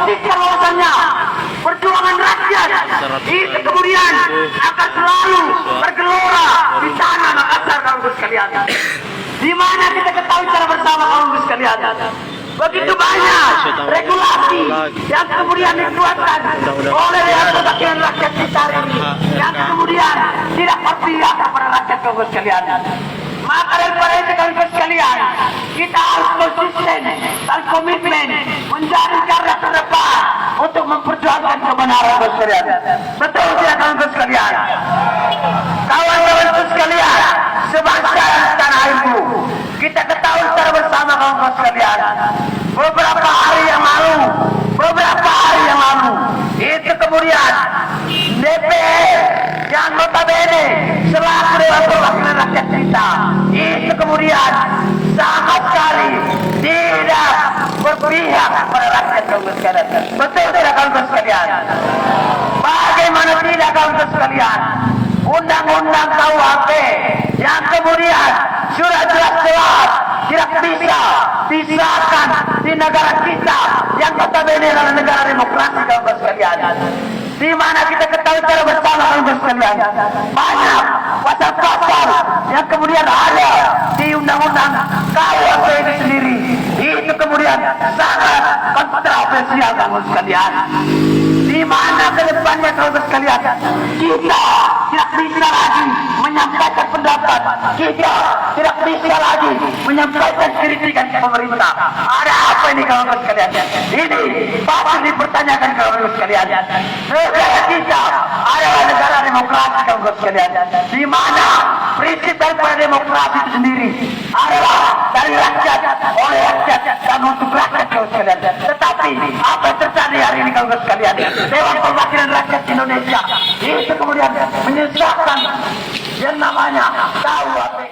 pastikan bahwasannya perjuangan rakyat itu kemudian akan selalu bergelora di tanah Makassar, kawan sekalian. Di mana kita ketahui secara bersama, kawan sekalian, begitu banyak regulasi yang kemudian dikeluarkan oleh perwakilan rakyat kita ini, yang kemudian tidak berpihak kepada rakyat, kawan sekalian. Maka daripada itu, kawan sekalian, kita harus konsisten dan komitmen menjadi garda terdepan untuk memperjuangkan kebenaran, kawan sekalian. Betul tidak, kawan sekalian? Kawan-kawan sekalian, sebangsa dan setanah airku, kita ketahui secara bersama, kawan sekalian, beberapa hari yang lalu itu kemudian DPR yang notabene selaku Dewan Perwakilan Rakyat kita itu kemudian sama sekali tidak berpihak kepada rakyat, kawan sekalian. Betul tidak, kawan sekalian? Bagaimana tidak, kawan sekalian? Undang-undang KUHP yang kemudian sudah jelas-jelas tidak bisa disahkan di negara kita yang notabene adalah negara demokrasi, kawan sekalian. Di mana kita ketahui secara bersama, kawan sekalian, banyak pasal-pasal yang kemudian ada di undang-undang KUHP itu sendiri itu kemudian sangat kontroversial, kawan sekalian. Di mana ke depannya, kawan sekalian, kita tidak bisa lagi menyampaikan pendapat, kita tidak bisa lagi menyampaikan kritikan ke pemerintah. Ada apa ini, kawan sekalian? Ini patut dipertanyakan, kawan sekalian. Negara kita adalah negara demokrasi, kawan sekalian, di mana prinsip daripada demokrasi itu sendiri adalah dari rakyat, oleh rakyat, dan untuk rakyat, kawan sekalian. Tetapi apa yang terjadi hari ini, kawan sekalian? Dewan Perwakilan Rakyat Indonesia itu kemudian menyesatkan yang namanya KUHP.